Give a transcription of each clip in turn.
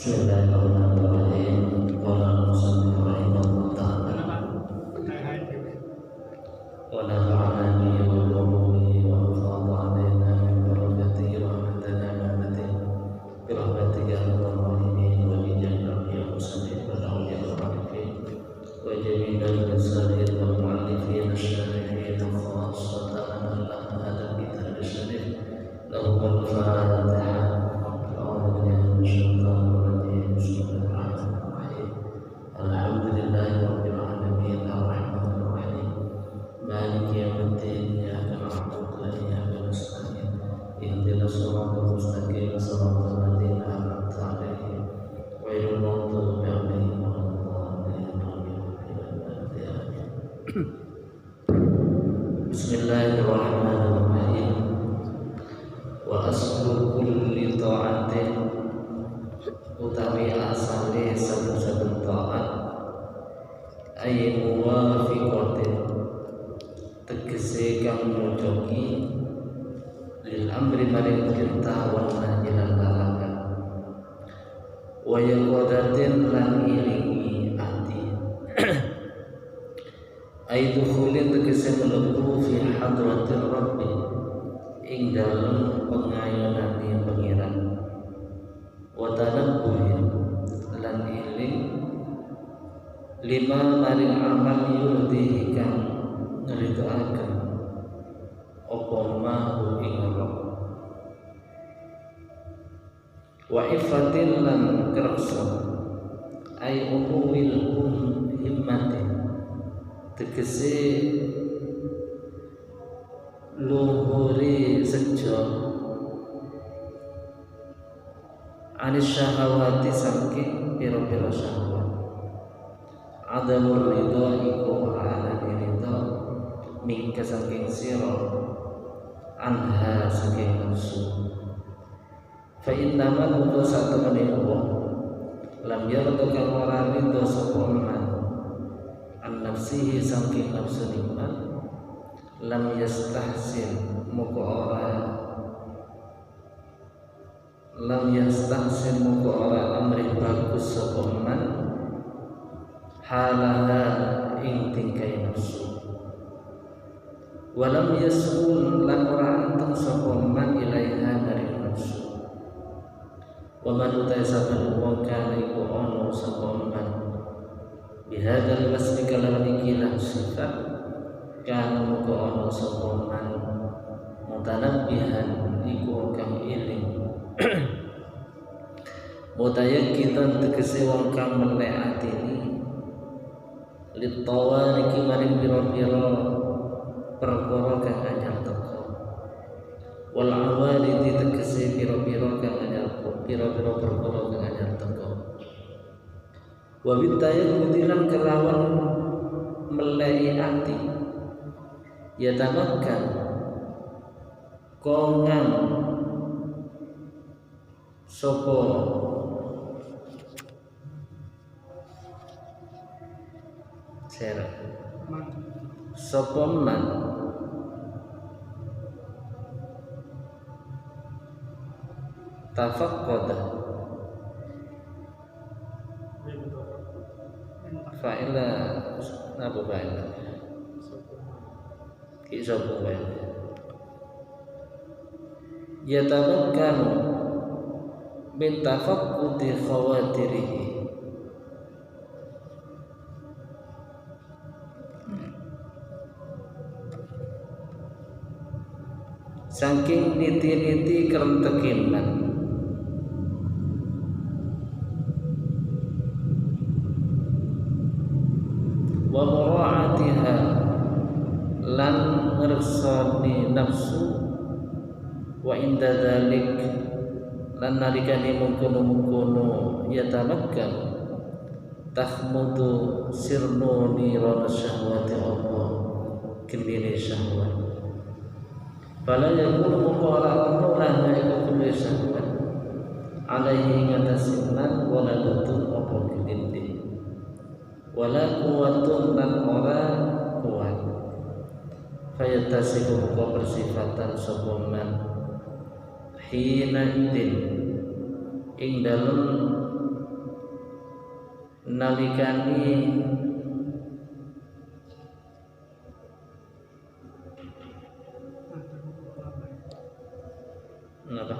Bismillahirrahmanirrahim. Qala al-musannif rahimahullah ta'ala wa nafa'ana bihi wa bi-ulumihi wa afadha 'alaina min barakatihi wa amadana ma'amatihi bi rahmatihi ya arhamar rahimin wa bi jahi al-anbiya al-mursalin wal awliya wal-arifin wa jami'il al-salihin wal mu'allifin asy-syarihin khassatan al-ahmad kitab asy-syarif lahum al-fatihah. Alhamdulillahi rabbil alamin arrahmanir rahim maliki yaumiddin iyyaka na'budu wa iyyaka nasta'in ihdinas siratal mustaqim siratal ladzina an'amta 'alaihim ghairil maghdubi 'alaihim waladdallin. Bismillahirrahmanirrahim. Wa aslu kulli ta'atin utawi asale saben-saben taat ay muwafiqatin tegese kang mojoki lil amri maring perintah wa nahi lan larangan wa yaqadatin lan ilingi ati ay dukhulin tegese mlebu fi hadratir rabbi ing dalem pengayonane pangeran wa tanabbuhin lan iling lima maring amal yurdihi kang ngridaaken apa mahu ing Allah wa ifatin lan kersa ay umumil himmati tegese luhuri sejo anis syahawati saking pira-pira syahwat adamur ridha iku ana ridha mingke saking sira anha saking nafsu fa inna man huwa satamani Allah lam yarda kang ora ridha sapa man an nafsihi saking nafsu nikmat lam yastahsin muka ora amri bagus sapa man halaha ing tingkai nafsu walam yasul lan ora anteng sapa man ilaiha dari nafsu wa man utai saben wong kana iku ana sapa man bihadzal wasfi kalawan iki lan sifat kana muga ana sapa man mutanabbihan iku kang iling mutayakitan tegese wong kang melek atine litawa niki maring pira-pira perkara kang anyar teka wal awalidi tegese pira-pira kang anyar pira-pira perkara kang anyar teka wa bitayyidilan kelawan melei ati ya tamakkan kongan sapa sapa man tafaqqada fa'ila apa fa'ila ki sapa fa'ila yatabakkanu min tafaqqudi khawatirihi saking niti-niti kerentekin man wa mura'atiha lan ngersani nafsu wa inda dzalik lan nalikane mungkono-mungkono ya tamakkan tahmudu sirnu nirana syahwati Allah kendine syahwat fala yakunu muqara nurana iku kulli syahwat alaihi ngatasiman wala lutun apa kedinde wala kuwatun lan ora kuat fayatasibu muka bersifatan sopaman hina idin ing dalem nalikani apa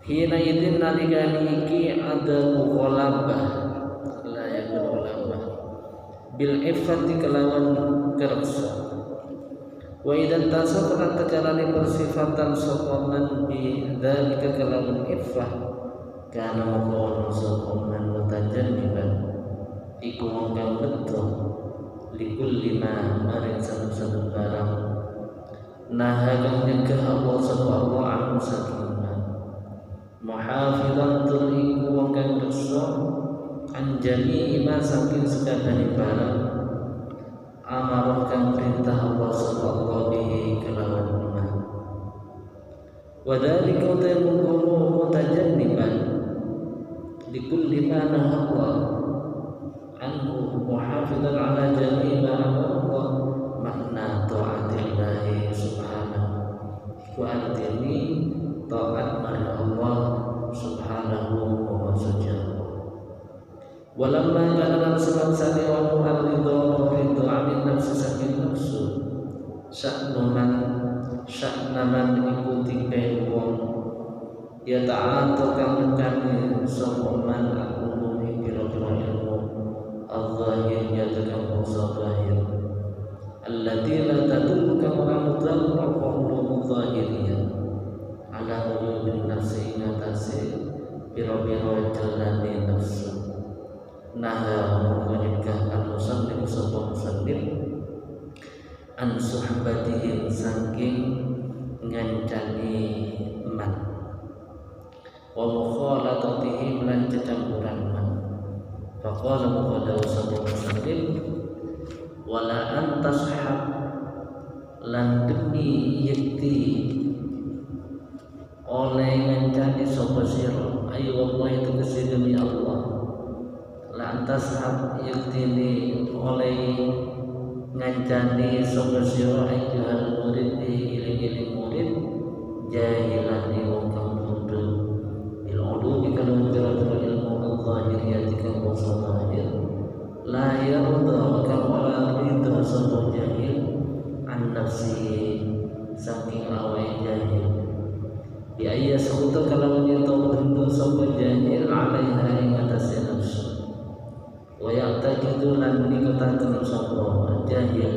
hina idin nalikani iki ada mukhalabah la yakul ulama bil iffati kelawan kersa wa idan tasawwara tajarani persifatan sokoman bi dzalika kelawan iffah kana maqawl sokoman mutajanniban iku wong kang betul likul lima maring saben-saben barang nah kang nyegah Allah subhanahu wa ta'ala sakinah muhafizan tur iku wong kang reksa an jami'i ma saking sakabehane barang amarah kang perintah Allah sallallahu bihi kelawan iman wa dzalika ta'amunu mutajanniban likulli ma nahaa anhu muhafizan ala jami'i ma amara makna ta'atillahi subhanahu iku artine taat marang Allah subhanahu wa ta'ala walamma kana semangsa wa mu'arridhu ridho amin nafsi saking nafsu sya'naman ikuti kae wong ya ta'ata kang nekani sapa man ulumi pira-pira ilmu al-zahir ya takam zahir allati la tadullu kama mudal al-qawlu zahiriyah ala ulumi nafsi ingatasi pira-pira jalane nafsu naha mengajibkan al-musannif sapa musannif an suhbatihim saking ngancani man wa mukhalatatihim lan cecampuran man faqala muqaddaw sapa musannif wala antashab lan demi yakti oleh ngancani sapa sira ayo wallahi itu demi Allah lantas yaktini oleh ngancani sapa sira ayyuhal murid iling-iling murid jahilan wong kang bodoh il ulumi kalau pira-pira ilmu al-zahiriyati kang zahir la yarda kang ora ridho sapa jahil an nafsi saking awake jahil bi ayya sukuta kalau yen bentuk sapa jahil alaiha ing atase nafsu wa ya'taqidu lan nikataken sapa jahil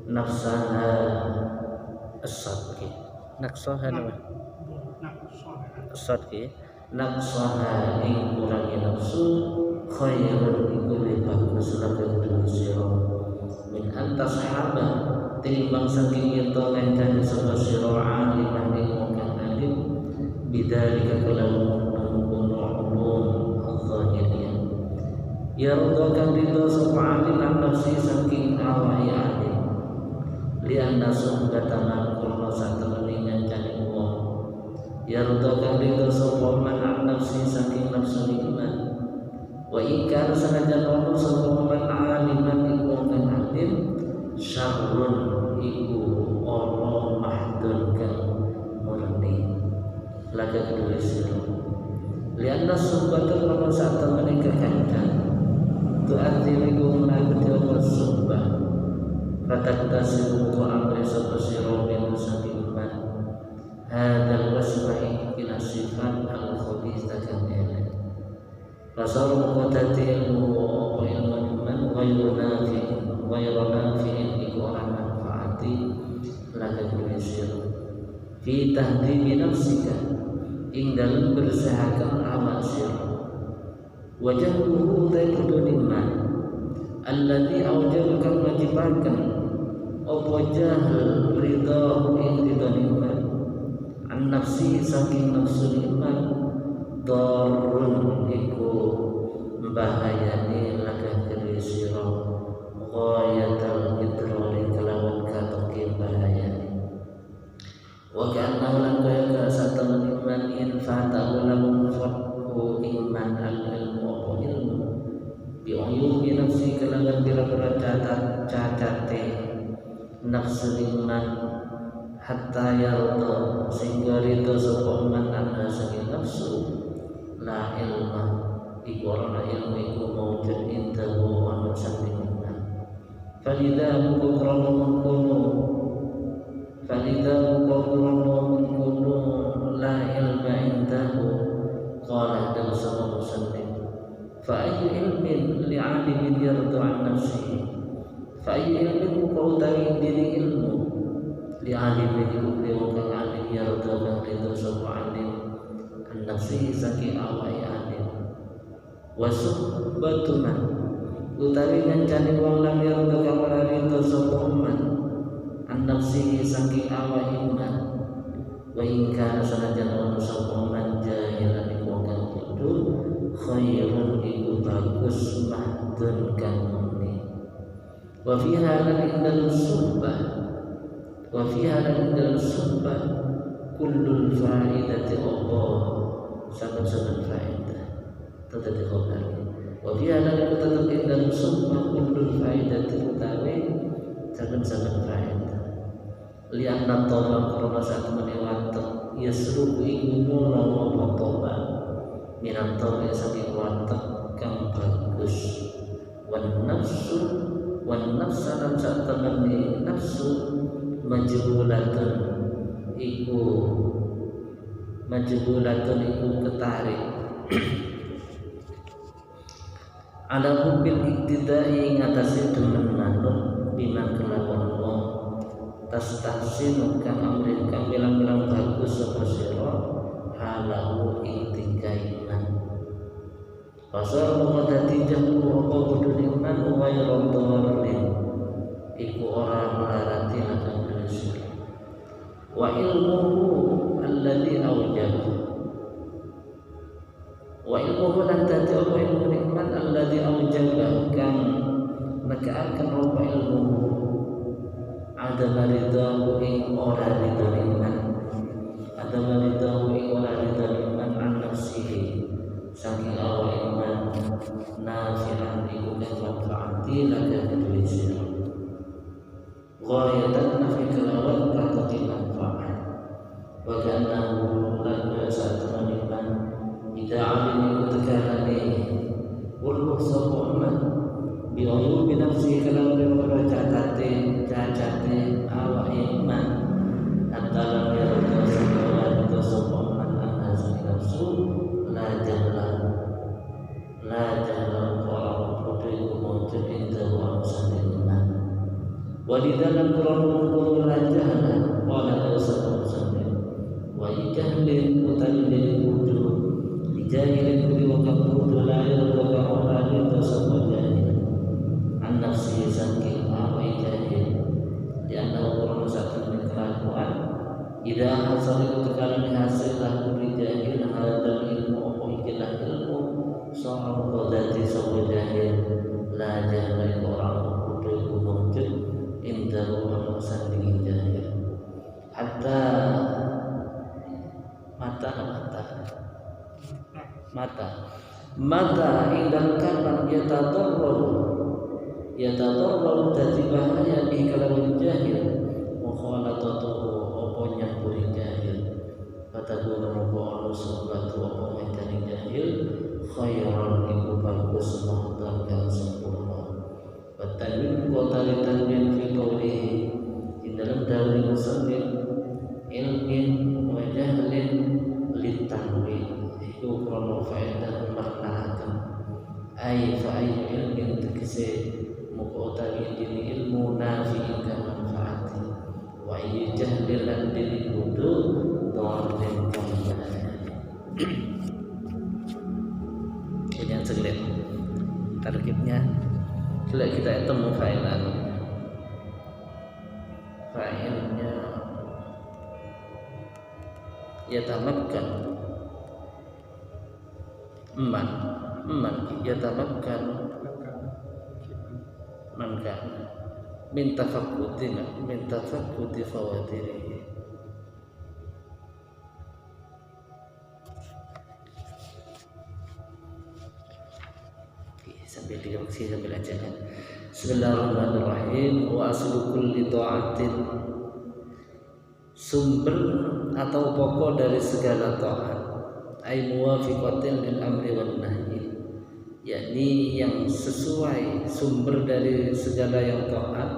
nafsaha as-sadqi naqsaha as-sadqi naqsaha ing kurangi nafsu khairun iku lebih bagus lagu sira min antas sahaba timbang saking yen to ngancani sapa sira aliman ing wong kang alim bidzalika kalamun ulum al-zahiriyah ya rodokan ridho sapa alim an nafsi saking awai alim lianna suhbataman kurma satemene ngancani wong ya rodokan ridho sapa man an nafsi saking nafsu iman wa ikan sanajan ono sapa man aliman iku wong kang alim syarrun iku ono mahdun kang murni laga kedua sira lianna suhbatan kurma satemene kekancan tu'adzimikum al-jawab subbah fatakhtasiru amri sapa sira min sabiman hadzal wasfa ila sifat al-khabithah kang elek fasal muqaddati ilmu apa ilmu man ghayru nafi'in iku ora manfaati laga sira fi tahdibi nafsika ing dalem bersahakan amal sira wajahruhu taikudunin man alladhi awjal kang wajibakan apa jahal ridahu ing ridanin man an nafsi saking nafsu iman darun iku bahayani laga kiri sira ghayatal idrari kelawan katoke bahayani wa kana lan kaya satemen iman in fatahu lamun fathu iman al-ilmu apa ilmu bi'uyubi nafsi kelangan bira-bira cacate nafsu iman hatta yarda sehingga ridho sapa man anha saking nafsu la ilma iku ilmu iku mawjud indahu ana sandingan falidha muqranu mengkono la ilma indahu qala dan sama muslim fa ayyu ilmin li'alimin yardu an nafsihi fa ayyu ilmin kau dari diri ilmu li'alimin iku kang alim yardu kang ridho sapa alim an nafsihi saking awake alim wasubbatuna utawi ngancani wong lam yardu kang ora ridho sapa man an nafsihi saking awake man wa in kana sanajan ono sapa man jahilan iku kang bodho khairun iku bagus mahdun kang muni wa fiha lan indal subbah kullul faidati Allah saben-saben faidah tetep dikobari wa fiha lan iku tetep indal subbah kullul faidati utawi saben-saben faidah lian natoba krono saat menewatek yasruku iku mulo apa toba minan toba saking watek kang bagus wan nafsanan saat temani nafsu majbulatun iku ketarik ada hubil iktidai ngatasi demen manut biman kelakuan wong tastahsinu kang amrin kang bilang-bilang bagus sapa sira halahu itikaiman pasal mengadati jahlu apa kudune man wa yardharin iku ora melarati akan bersir wa ilmuhu alladhi awjaba wa ilmuhu lan tati apa ilmu nikmat alladhi awjaba kang nekaaken apa ilmuhu ada maridahu ing ora ridhoiman an nafsihi saking awake man nafi'an iku kang manfaati laka kedue sira ghayatan nafi kelawan katati manfaat wa kanahu lan sataniman ida alim iku tekanane ulul sapa man bi'uyub nafsi kelawan ora cacate awake man adalah yarda segala sapa man anasi nafsu la jahla qala putri mawjud inda wa musliman wa di dalam Quran la jahla qala sapa muslim wa jahlin utawi wudu dijahilin kuwi wong kudu la yarda ora ridho sapa jahil an nafsi saking awake jahil yang Quran satu kelakuan ida hasil itu tekanan hasil lahu rijahil hadal ilmu apa ikilah ilmu soal qadati sapa jahil la jahil orang kudu mujud indahu wa sanding jahil hatta mata indal kalam yatadarru dadi bahaya bi kalawan jahil mukhalatatuhu apa nyampuri jahil fataku menuku al-subbatu apa ngajari jahil khairan iku bagus mahdan kang sempurna batalin qatalitan min fitolihi di dalam dalil musannif ilmin wa jahlin litanwi iku krono faedah maknaaken ai fa ai ilmin tegese muka utawi dini ilmu nafi kang manfaati wa ayyu jahlil lan dini kudu dhalin kang bahaya. Ini yang segelit tarkibnya coba kita temu failnya yatamakkan man yatamakkan man kana min tafakkudi fawadirihi sambil direaksi sambil ajakan. Bismillahirrahmanirrahim. Wa aslu kulli ta'atin, sumber atau pokok dari segala taat, ai muwafiqatin lil amri wan nahyi, yakni yang sesuai sumber dari segala yang taat,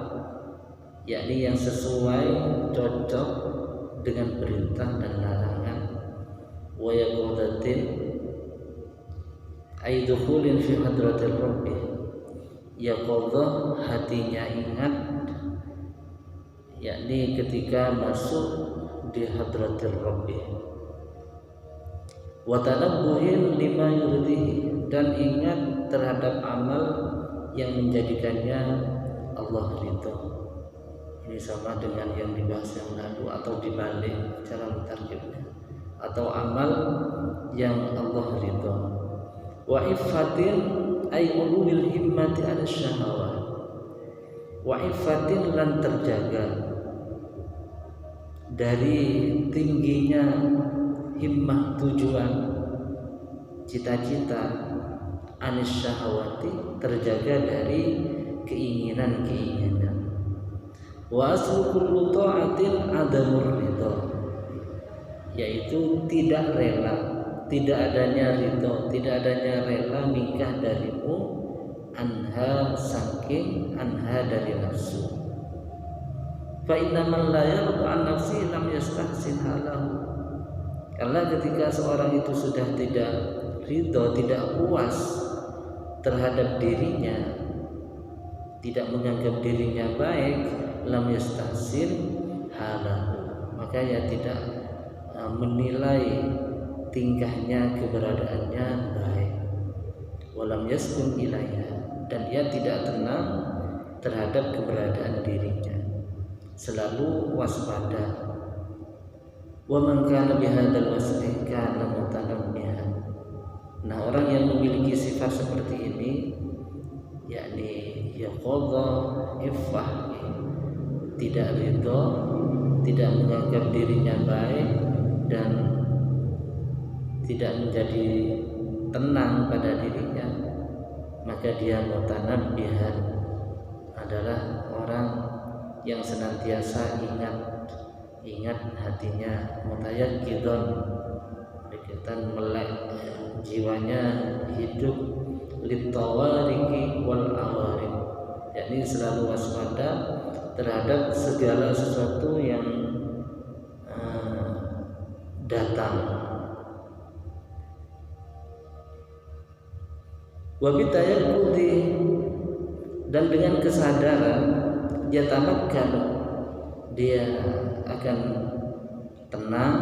yakni yang sesuai cocok dengan perintah dan larangan. Wa yaqadatin ay dukhulin fi hadratil rabbih, yaqadah hatinya ingat, yakni ketika masuk di hadratil rabbih. Wa tanabbuhin lima yurdihi, dan ingat terhadap amal yang menjadikannya Allah ridha. Ini sama dengan yang dibahas yang lalu atau dibalik cara mentarjemahnya, atau amal yang Allah ridha. Wa iffatin ay ulul himmati ala syahawat, wa iffatin lan terjaga dari tingginya himmah, tujuan, cita-cita, anis syahwati, terjaga dari keinginan-keinginan. Wa aslu kullu ta'atin adamur ridha, yaitu tidak rela, tidak adanya ridha, tidak adanya rela nikah darimu, anha saking anha dari nafsu. Fa inna man la yarda an nafsi lam yastahsin halahu, karena ketika seorang itu sudah tidak ridha, tidak puas terhadap dirinya, tidak menganggap dirinya baik, lam yastahsin halahu, maka ia tidak menilai tingkahnya, keberadaannya baik. Walam yaskun ilaiha, dan ia tidak tenang terhadap keberadaan dirinya, selalu waspada. Wa man kana bihadzal wasfi kana mutanabbihan. Nah, orang yang memiliki sifat seperti ini, yakni yaqadha iffah, tidak ridha, tidak menganggap dirinya baik, dan tidak menjadi tenang pada dirinya, maka dia mutanabbihan, adalah orang yang senantiasa ingat hatinya, mutayaqqidhan, berkaitan melek jiwanya, hidup litawariki wal awarid, yakni selalu waspada terhadap segala sesuatu yang datang. Wa bitayaqqudi, dan dengan kesadaran dia tamakkan, dia akan tenang,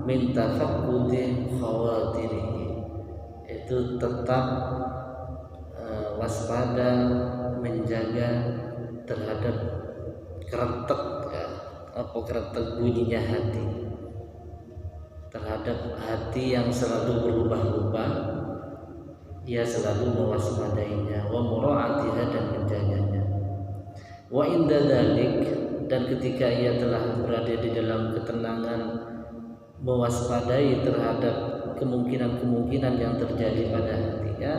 min tafaqqudi khawatirihi, itu tetap waspada, menjaga terhadap keretek, keretek bunyinya hati, terhadap hati yang selalu berubah-ubah, ia selalu mewaspadainya, wa mura'atiha, dan menjaganya. Wa inda dzalik, dan ketika ia telah berada di dalam ketenangan, mewaspadai terhadap kemungkinan-kemungkinan yang terjadi pada hatinya,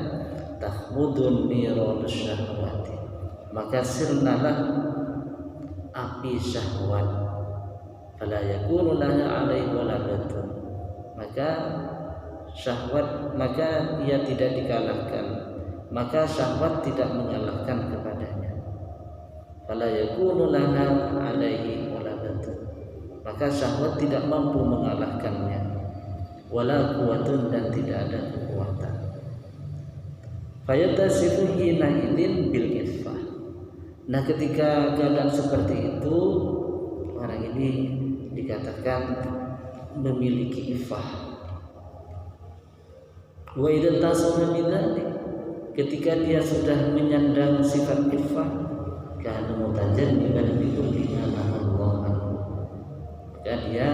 tahmudun niranus syahwati, maka sirnalah api syahwat, fala yakunu laha alaihi waladatun, maka syahwat, maka ia tidak dikalahkan, maka syahwat tidak mengalahkan kepadanya. Fala yakunu laha alaihi waladatun, maka syahwat tidak mampu mengalahkannya. Wala quwwatun, dan tidak ada kekuatan. Fayatasifu hina idin bil iffah. Nah, ketika keadaan seperti itu, orang ini dikatakan memiliki iffah. Wa idza tasawwa bidzalik, ketika dia sudah menyandang sifat iffah, kana mutajanniban bi kulli ma Allah, maka dia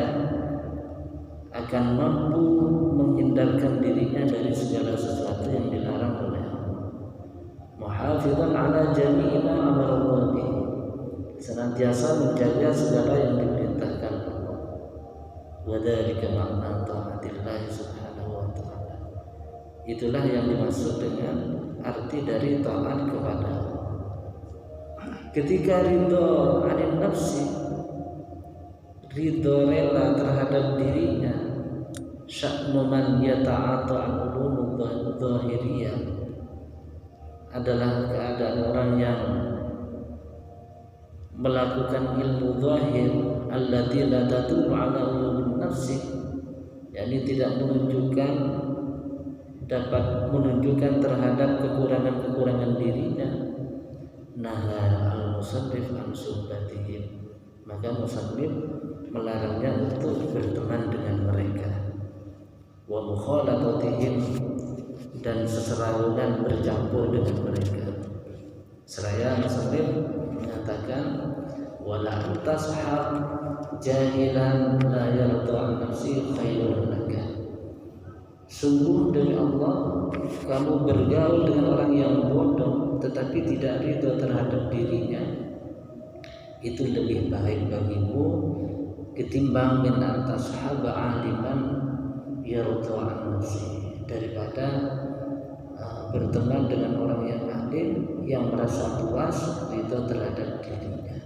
akan mampu menghindarkan dirinya dari segala sesuatu yang dilarang oleh Allah. Muhafizan ala jami'i ma amara Allah bihi, senantiasa menjaga segala yang diperintahkan Allah. Wa dzalika ma'na ta'atillah subhanahu wa ta'ala, itulah yang dimaksud dengan arti dari taat kepada Allah. Ketika ridho anin nafsi, ridho rela terhadap dirinya, sya'nu man yata'ata al-ulum dhahiriyah, adalah keadaan orang yang melakukan ilmu zahir allati la tadullu ala ulumil nafsi, yakni tidak dapat menunjukkan terhadap kekurangan dirinya. Naha al-musannif an suhbatihim, maka musannif melarangnya untuk berteman dengan mereka. Wa mukhalatatihim, dan seserawungan bercampur dengan mereka. Seraya musannif menyatakan wala tashab jahilan la yarda an nafsi khairun laka. Sungguh demi Allah, kamu bergaul dengan orang yang bodoh tetapi tidak ridho terhadap dirinya, itu lebih baik bagimu ketimbang min antashaba aliman yarda an nafsi, daripada berteman dengan orang yang alim yang merasa puas ridho terhadap dirinya.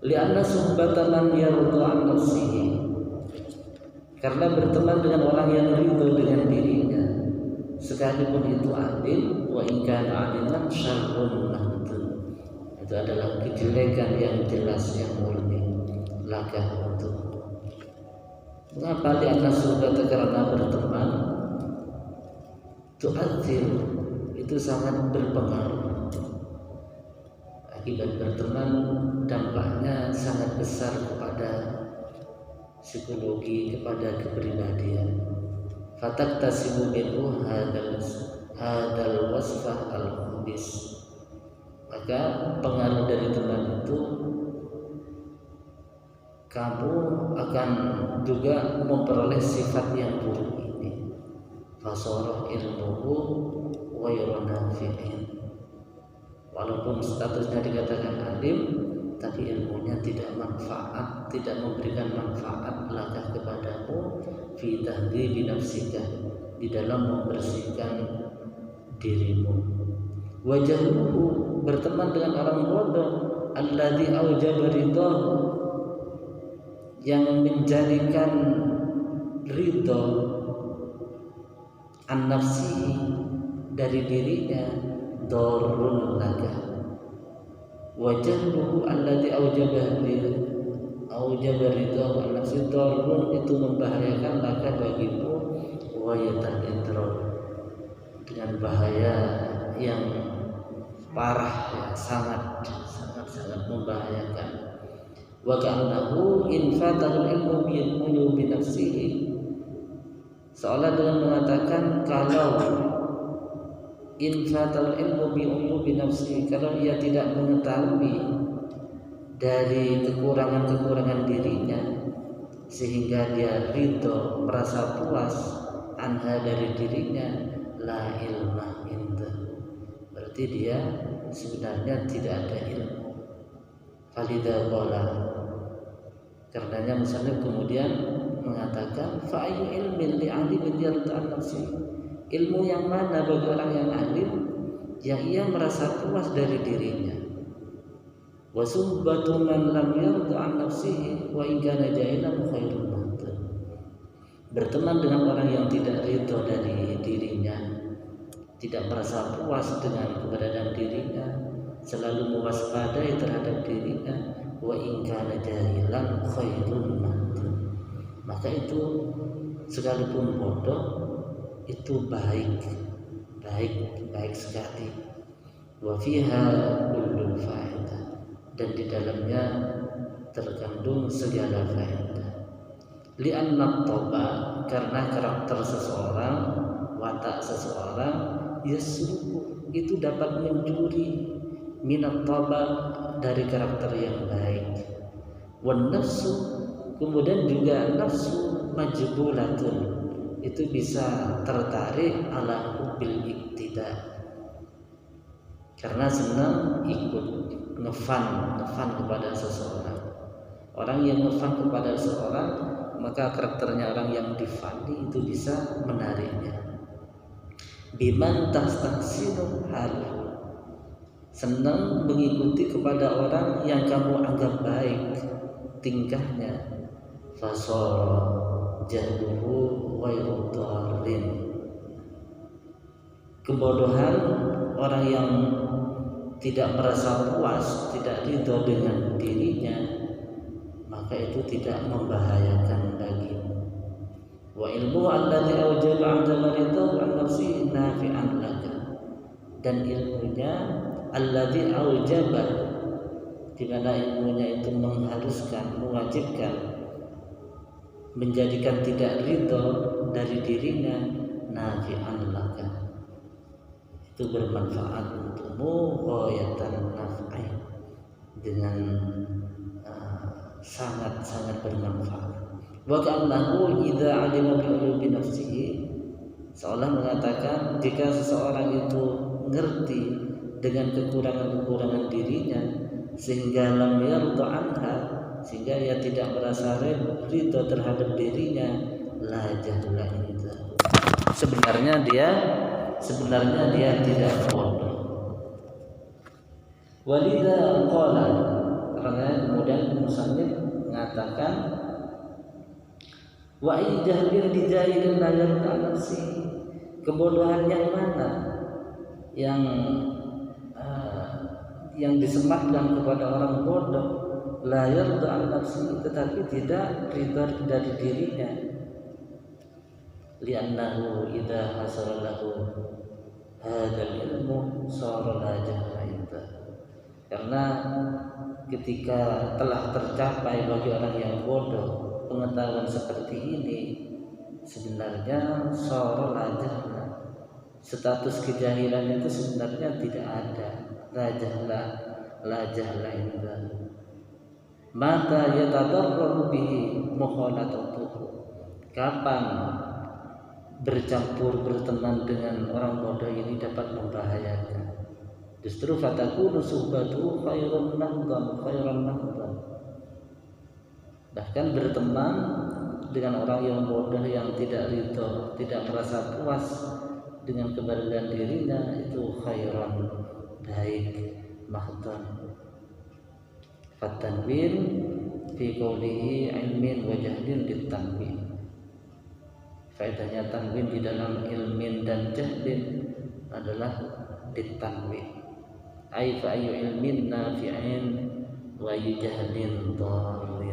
Li'anna suhbata man yarda an nafsihi, karena berteman dengan orang yang ridho dengan dirinya, sekalipun itu alim, wa in kana aliman syarrun mahdud, itu adalah kejelekan yang jelas yang murni laka untuk. Mengapa? Li'anna suhbata, karena berteman tu'athir, itu sangat berpengaruh. Akibat berteman dampaknya sangat besar kepada psikologi, kepada kepribadian. Fataktasibu minhu hadal wasfah al-muhdis, maka pengaruh dari teman itu kamu akan juga memperoleh sifat yang buruk ini. Fasoroh ilmuhu wa yuranafi'in, walaupun statusnya dikatakan alim, tapi ilmunya tidak manfaat, tidak memberikan manfaat laka kepadamu fi tahdhibi nafsika, di dalam membersihkan dirimu. Wajahmu, berteman dengan orang bodoh, alladzi aujaba ridahu, yang menjadikan ridho an nafsi, dari dirinya, darrun laka. Wajahmu alladzi aujaba ridho an nafsi, darrun, itu membahayakan laka bagimu, wa yatadrar, dengan bahaya yang parah, yang sangat membahayakan. Wa ka'annahu in fatal ilmu bi nafsihi, seolah dengan mengatakan kalau in fatal ilmu bi nafsihi, kalau ia tidak mengetahui dari kekurangan dirinya sehingga dia ridho, merasa puas anha, dari dirinya, la ilma indahu, berarti dia sebenarnya tidak ada ilmu. Falidha qala, karenanya misalnya kemudian mengatakan fa ayyu ilmin li alimin yarda an nafsi, ilmu yang mana bagi orang yang alim yang ia merasa puas dari dirinya. Wa suhbatu man lam yarda an nafsihi wa in kana jahilan khairun mahdud, berteman dengan orang yang tidak ridho dari dirinya, tidak merasa puas dengan keberadaan dirinya, selalu mewaspadai terhadap dirinya, wa in kana jahilan khairun mahdud, maka itu sekalipun bodoh itu baik sekali. Wa fiha kullul faedah, dan di dalamnya terkandung segala faedah. Li'anna toba, karena karakter seseorang, watak seseorang, yasruku, itu dapat mencuri, minat toba, dari karakter yang baik. Wan nafsu, kemudian juga nafsu majbulatun, itu bisa tertarik ala hubil iktida, karena senang ikut ngefan kepada seseorang. Orang yang ngefan kepada seseorang, maka karakternya orang yang difani itu bisa menariknya. Biman tastaksinu haluhu, senang mengikuti kepada orang yang kamu anggap baik tingkahnya. Fasara jahluhu ghairu dharrin, kebodohan orang yang tidak merasa puas, tidak ridho dengan dirinya, maka itu tidak membahayakan bagimu. Wa ilmu alladzi awjaba 'ala ridho an nafsi nafi'an laka, dan ilmunya alladzi awjaba, di mana ilmunya itu mengharuskan, mewajibkan, menjadikan tidak ridho dari dirinya, nafi'an laka, itu bermanfaat untukmu, ghayatan naf'i, dengan sangat-sangat bermanfaat. Wa ka'annahu idza 'alima bi ulubi nafsihi, seolah mengatakan jika seseorang itu ngerti dengan kekurangan-kekurangan dirinya, sehingga lam yarda anha, sehingga ia tidak merasa ridho terhadap dirinya, la jahla inda, sebenarnya dia tidak bodoh. Walidha qala, karena kemudian musannif mengatakan wa jahlin bi jahilin la yarda nafsi, kebodohan yang mana yang disematkan kepada orang bodoh, la yarda nafsi, tetapi tidak ridha dari dirinya, li'annahu idza hasala lahu hadzal ilmu sara la jahla inda, karena ketika telah tercapai bagi orang yang bodoh pengetahuan seperti ini, sebenarnya sara la jahla, status kejahilan itu sebenarnya tidak ada, la jahla inda. Mata yatadarraru bihi mukhalatatuhu, kapan bercampur berteman dengan orang bodoh ini dapat membahayakan. Justru fatakunu suhbatuhu khairan nahdan. Bahkan berteman dengan orang yang bodoh, yang tidak ridho, tidak merasa puas dengan keberadaan dirinya, itu khairan, baik, mahdan. Fatanwin fi qawlihi ilmin wa jahlin ditanwin. Faedahnya tanwin di dalam ilmin dan jahlin adalah ditanwin. Ai fa ayu ilmin nafi'in wa ayu jahlin dhalin.